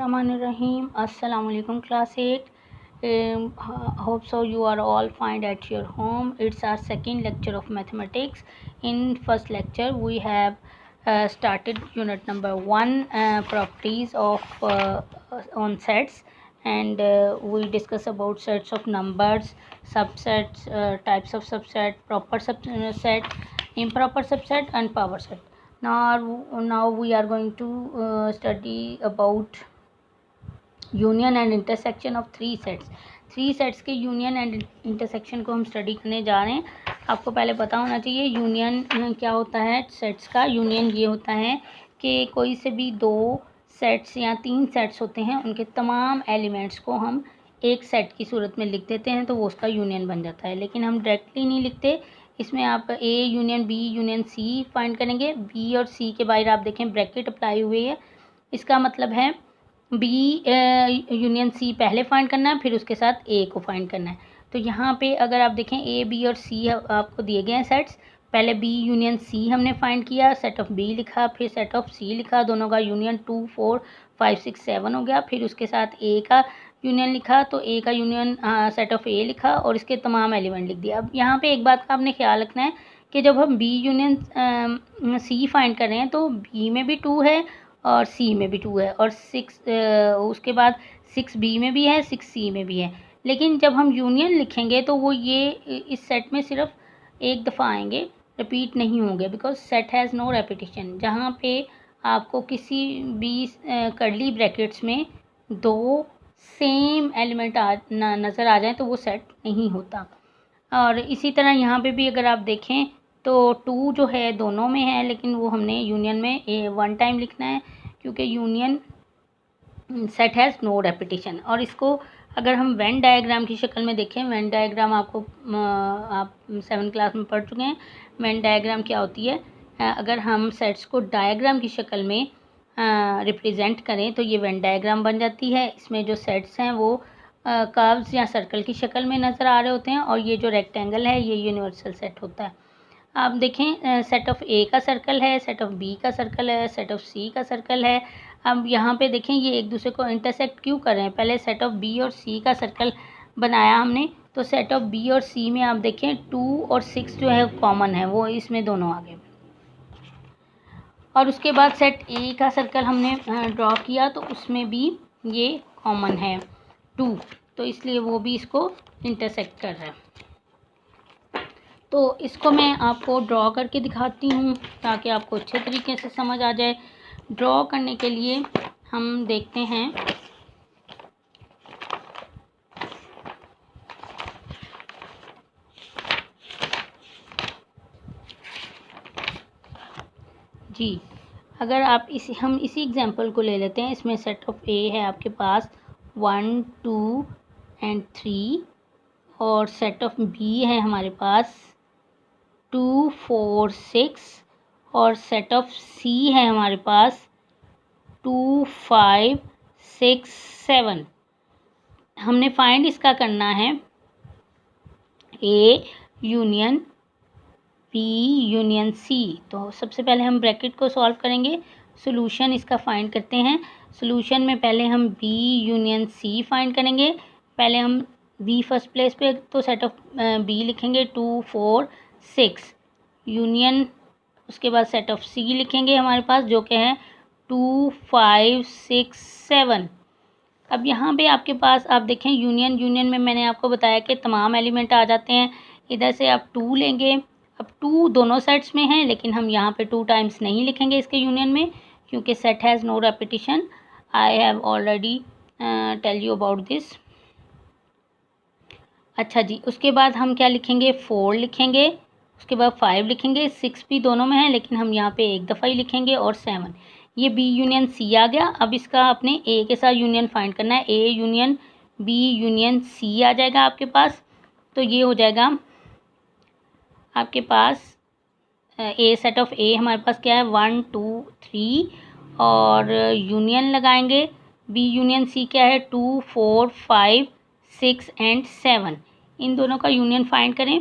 Bismillahirrahmanirrahim. Assalamu alaikum class 8. Hope so you are all fine at your home. It's our second lecture of mathematics. In first lecture we have started unit number 1, properties of on sets, and we discuss about sets of numbers, subsets, types of subset, proper subset, improper subset and power set. Now we are going to study about union and intersection of three sets के union and intersection को हम study करने जा रहे हैं। आपको पहले पता होना चाहिए यूनियन क्या होता है। सेट्स का यूनियन ये होता है कि कोई से भी दो सेट्स या तीन सेट्स होते हैं, उनके तमाम एलिमेंट्स को हम एक सेट की सूरत में लिख देते हैं तो वो उसका यूनियन बन जाता है। लेकिन हम डायरेक्टली नहीं लिखते, इसमें आप A union B union C find करेंगे। बी और सी के बाहर आप देखें ब्रैकेट अप्लाई हुई है, इसका मतलब है बी यूनियन सी पहले फाइंड करना है, फिर उसके साथ ए को फाइंड करना है। तो यहाँ पे अगर आप देखें ए बी और सी आपको दिए गए हैं सेट्स। पहले बी यूनियन सी हमने फाइंड किया, सेट ऑफ बी लिखा, फिर सेट ऑफ सी लिखा, दोनों का यूनियन 2 4 5 6 7 हो गया। फिर उसके साथ ए का यूनियन लिखा, तो ए का यूनियन सेट ऑफ ए लिखा और इसके तमाम एलिमेंट लिख दिया। अब यहाँ पे एक बात का आपने ख्याल रखना है कि जब हम बी यूनियन सी फाइंड कर रहे हैं तो बी में भी 2 है और सी में भी 2 है और 6 उसके बाद 6 बी में भी है, 6 सी में भी है। लेकिन जब हम यूनियन लिखेंगे तो वो ये इस सेट में सिर्फ एक दफ़ा आएंगे, रिपीट नहीं होंगे, because set has no repetition. जहाँ पे आपको किसी भी कर्ली ब्रैकेट्स में दो सेम एलिमेंट नज़र आ जाए तो वो सेट नहीं होता। और इसी तरह यहाँ पे भी अगर आप देखें तो 2 जो है दोनों में है, लेकिन वो हमने यूनियन में 1 टाइम लिखना है क्योंकि union set has no repetition. और इसको अगर हम वेन डायग्राम की शक्ल में देखें, वेन डायग्राम आपको आप 7th क्लास में पढ़ चुके हैं। वेन डायग्राम क्या होती है, अगर हम सेट्स को डायग्राम की शक्ल में रिप्रेजेंट करें तो ये वेन डायग्राम बन जाती है। इसमें जो सेट्स हैं वो कर्व्स या सर्कल की शक्ल में नज़र आ रहे होते हैं और ये जो रेक्टेंगल है ये यूनिवर्सल सेट होता है। आप देखें सेट ऑफ ए का सर्कल है, सेट ऑफ बी का सर्कल है, सेट ऑफ सी का सर्कल है। अब यहाँ पे देखें ये एक दूसरे को इंटरसेक्ट क्यों कर रहे हैं। पहले सेट ऑफ बी और सी का सर्कल बनाया हमने, तो सेट ऑफ बी और सी में आप देखें 2 और 6 जो है कॉमन है, वो इसमें दोनों आ गए। और उसके बाद सेट ए का सर्कल हमने ड्रॉ किया तो उसमें भी ये कॉमन है 2, तो इसलिए वो भी इसको इंटरसेक्ट कर रहा है। तो इसको मैं आपको ड्रॉ करके दिखाती हूँ ताकि आपको अच्छे तरीके से समझ आ जाए। ड्रॉ करने के लिए हम देखते हैं जी, अगर आप हम इसी एग्जांपल को ले लेते हैं। इसमें सेट ऑफ ए है आपके पास 1 2 एंड 3 और सेट ऑफ बी है हमारे पास 2 4 6 और सेट ऑफ सी है हमारे पास 2 5 6 7। हमने फाइंड इसका करना है A union B union C. तो सबसे पहले हम ब्रैकेट को सॉल्व करेंगे, सॉल्यूशन इसका फाइंड करते हैं। सॉल्यूशन में पहले हम बी यूनियन सी फाइंड करेंगे। पहले हम बी फर्स्ट प्लेस पे, तो सेट ऑफ बी लिखेंगे 2 4 6 यूनियन, उसके बाद सेट ऑफ सी लिखेंगे हमारे पास जो कि है 2 5 6 7। अब यहाँ पे आपके पास आप देखें यूनियन में मैंने आपको बताया कि तमाम एलिमेंट आ जाते हैं। इधर से आप 2 लेंगे, अब 2 दोनों सेट्स में हैं लेकिन हम यहाँ पे 2 टाइम्स नहीं लिखेंगे इसके यूनियन में क्योंकि set has no repetition. I have already tell you about this. अच्छा जी, उसके बाद हम क्या लिखेंगे 4 लिखेंगे, उसके बाद 5 लिखेंगे, 6 भी दोनों में है लेकिन हम यहाँ पे एक दफ़ा ही लिखेंगे और 7। ये बी यूनियन सी आ गया। अब इसका आपने ए के साथ यूनियन फाइंड करना है, A union B union C आ जाएगा आपके पास। तो ये हो जाएगा आपके पास ए सेट ऑफ ए हमारे पास क्या है 1 2 3 और यूनियन लगाएंगे बी यूनियन सी क्या है 2 4 5 6 एंड 7। इन दोनों का यूनियन फाइंड करें,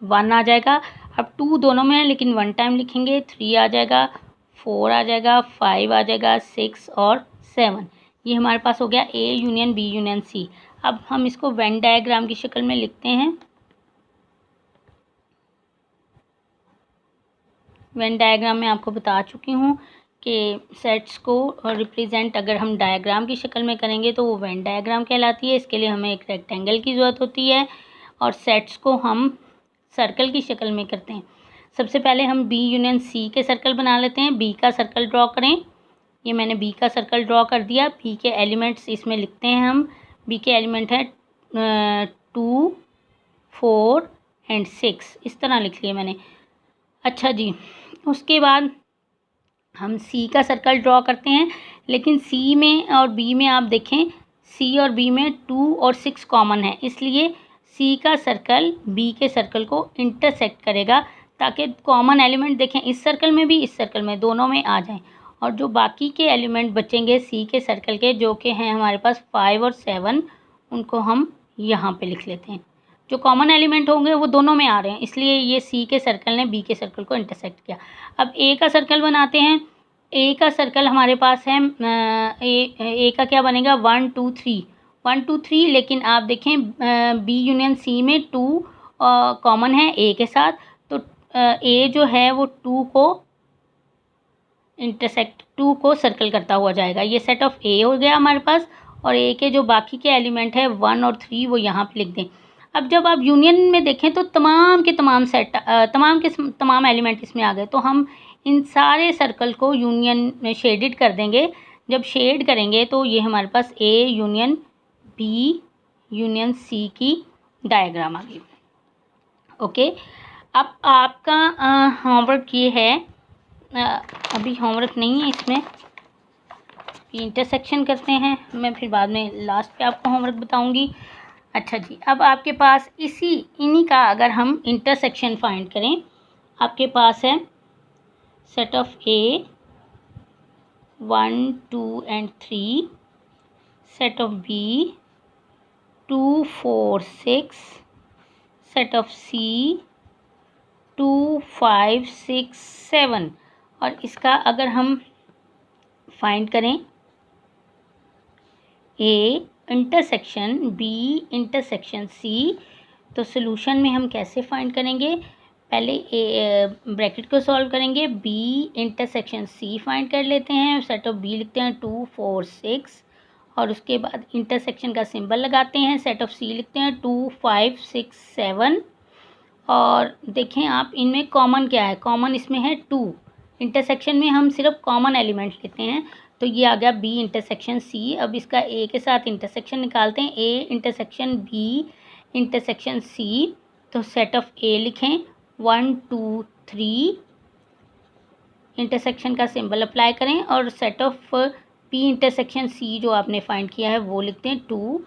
1 आ जाएगा। अब 2 दोनों में है लेकिन 1 टाइम लिखेंगे, 3 आ जाएगा, 4 आ जाएगा, 5 आ जाएगा, 6 और 7। ये हमारे पास हो गया A union B union C। अब हम इसको वेन डायग्राम की शक्ल में लिखते हैं। वेन डायग्राम में आपको बता चुकी हूँ कि सेट्स को रिप्रेजेंट अगर हम डायग्राम की शक्ल में करेंगे तो वो वेन डायग्राम कहलाती है। इसके लिए हमें एक रेक्टेंगल की ज़रूरत होती है और सेट्स को हम सर्कल की शक्ल में करते हैं। सबसे पहले हम B यूनियन C के सर्कल बना लेते हैं। B का सर्कल ड्रॉ करें। ये मैंने B का सर्कल ड्रॉ कर दिया। B के एलिमेंट्स इसमें लिखते हैं हम। B के एलिमेंट है 2, 4 एंड 6, इस तरह लिख लिए मैंने। अच्छा जी, उसके बाद हम C का सर्कल ड्रॉ करते हैं, लेकिन C में और B में आप देखें, C और B में 2 और 6 कॉमन है, इसलिए C का सर्कल B के सर्कल को इंटरसेक्ट करेगा ताकि कॉमन एलिमेंट देखें इस सर्कल में भी, इस सर्कल में, दोनों में आ जाएं। और जो बाकी के एलिमेंट बचेंगे C के सर्कल के, जो कि हैं हमारे पास 5 और 7, उनको हम यहाँ पे लिख लेते हैं। जो कॉमन एलिमेंट होंगे वो दोनों में आ रहे हैं, इसलिए ये C के सर्कल ने B के सर्कल को इंटरसेक्ट किया। अब A का सर्कल बनाते हैं। A का सर्कल हमारे पास है, A का क्या बनेगा, 1 2 3, 1 2 3, लेकिन आप देखें B यूनियन C में 2 कॉमन है A के साथ, तो A जो है वो 2 को सर्कल करता हुआ जाएगा। ये सेट ऑफ A हो गया हमारे पास, और A के जो बाकी के एलिमेंट है 1 और 3 वो यहाँ पे लिख दें। अब जब आप यूनियन में देखें तो तमाम के तमाम एलिमेंट इसमें आ गए, तो हम इन सारे सर्कल को यूनियन में शेडेड कर देंगे। जब शेड करेंगे तो ये हमारे पास A union B union C की डायग्राम आ गई। ओके, अब आपका होमवर्क ये है, अभी होमवर्क नहीं है इसमें, इंटरसेक्शन करते हैं, मैं फिर बाद में लास्ट पे आपको होमवर्क बताऊंगी। अच्छा जी, अब आपके पास इन्हीं का अगर हम इंटरसेक्शन फाइंड करें, आपके पास है set of A 1 2 and 3, set of B 2 4 6, set of C 2 5 6 7, और इसका अगर हम फाइंड करें A intersection B intersection C, तो सोल्यूशन में हम कैसे फाइंड करेंगे, पहले ब्रैकेट को सॉल्व करेंगे, B इंटरसेक्शन C फाइंड कर लेते हैं, सेट ऑफ B लिखते हैं 2 4 6, और उसके बाद इंटरसेक्शन का सिंबल लगाते हैं, सेट ऑफ C लिखते हैं 2 5 6 7, और देखें आप इनमें कॉमन क्या है, कॉमन इसमें है 2। इंटरसेक्शन में हम सिर्फ कॉमन एलिमेंट लेते हैं, तो ये आ गया B इंटरसेक्शन C। अब इसका A के साथ इंटरसेक्शन निकालते हैं, A intersection B intersection C, तो सेट ऑफ A लिखें 1 2 3, इंटरसेक्शन का सिंबल अप्लाई करें, और set of P intersection C जो आपने फाइंड किया है वो लिखते हैं 2।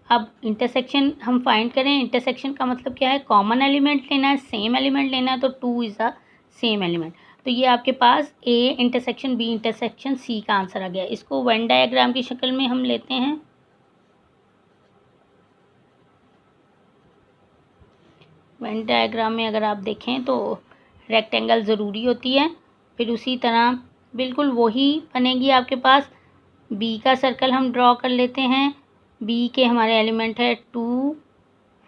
अब इंटरसेक्शन हम फाइंड करें, इंटरसेक्शन का मतलब क्या है, कॉमन एलिमेंट लेना है, सेम एलिमेंट लेना है, तो 2 इज़ अ सेम एलिमेंट। तो ये आपके पास A intersection B intersection C का आंसर आ गया। इसको वेन डायग्राम की शक्ल में हम लेते हैं। वेन डायग्राम में अगर आप देखें तो रेक्टेंगल ज़रूरी होती है, फिर उसी तरह बिल्कुल वही बनेगी आपके पास। B का सर्कल हम ड्रॉ कर लेते हैं। B के हमारे एलिमेंट है 2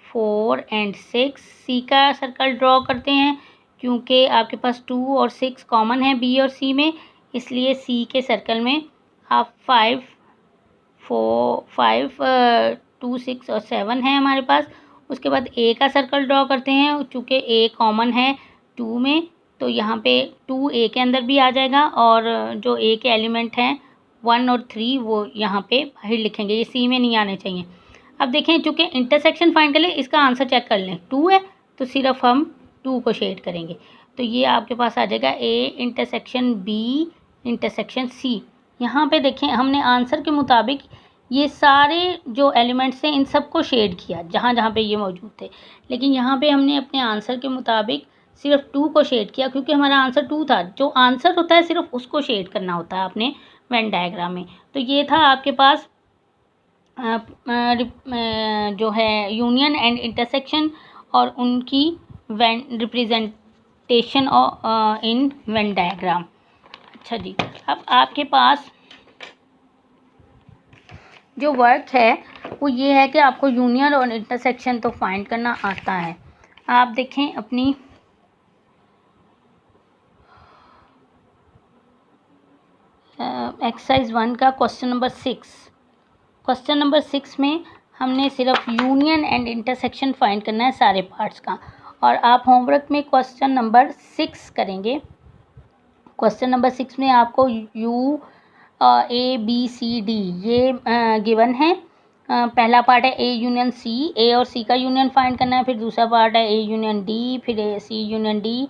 4 एंड 6। C का सर्कल ड्रॉ करते हैं, क्योंकि आपके पास 2 और 6 कॉमन है B और C में, इसलिए C के सर्कल में आप 5 2 6 और 7 है हमारे पास। उसके बाद A का सर्कल ड्रॉ करते हैं, चूँकि A कॉमन है 2 में, तो यहाँ पे 2 A के अंदर भी आ जाएगा, और जो A के एलिमेंट हैं 1 और 3 वो यहाँ पे बाहर लिखेंगे, ये C में नहीं आने चाहिए। अब देखें, चूँकि इंटरसेक्शन फाइंड कर लें, इसका आंसर चेक कर लें, 2 है तो सिर्फ हम 2 को शेड करेंगे, तो ये आपके पास आ जाएगा A intersection B intersection C। यहाँ पे देखें, हमने आंसर के मुताबिक ये सारे जो एलिमेंट्स हैं इन सबको शेड किया जहाँ जहाँ पे ये मौजूद थे, लेकिन यहाँ पे हमने अपने आंसर के मुताबिक सिर्फ 2 को शेड किया, क्योंकि हमारा आंसर 2 था। जो आंसर होता है सिर्फ उसको शेड करना होता है आपने वेन डायग्राम में। तो ये था आपके पास जो है यूनियन एंड इंटरसेक्शन और उनकी when representation in Venn diagram. अच्छा जी, अब आपके पास जो वर्क है वो ये है कि आपको यूनियन और इंटरसेक्शन तो फाइंड करना आता है। आप देखें अपनी एक्सरसाइज 1 का क्वेश्चन नंबर 6। क्वेश्चन नंबर 6 में हमने सिर्फ यूनियन एंड इंटरसेक्शन फाइंड करना है सारे पार्ट्स का, और आप होमवर्क में क्वेश्चन नंबर 6 करेंगे। क्वेश्चन नंबर 6 में आपको ABCD ये गिवन है। पहला पार्ट है A यूनियन C, A और C का यूनियन फाइंड करना है। फिर दूसरा पार्ट है A यूनियन D, फिर C यूनियन D,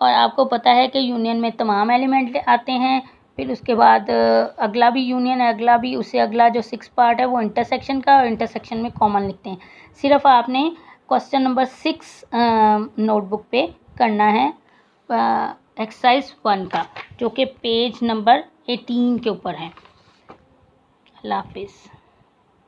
और आपको पता है कि यूनियन में तमाम एलिमेंट आते हैं। फिर उसके बाद अगला भी यूनियन है, अगला भी, उससे अगला जो 6 पार्ट है वो इंटरसेक्शन का, और इंटरसेक्शन में कॉमन लिखते हैं। सिर्फ आपने क्वेश्चन नंबर 6 नोटबुक पे करना है एक्सरसाइज 1 का, जो कि पेज नंबर 18 के ऊपर है। अल्लाह हाफिज़।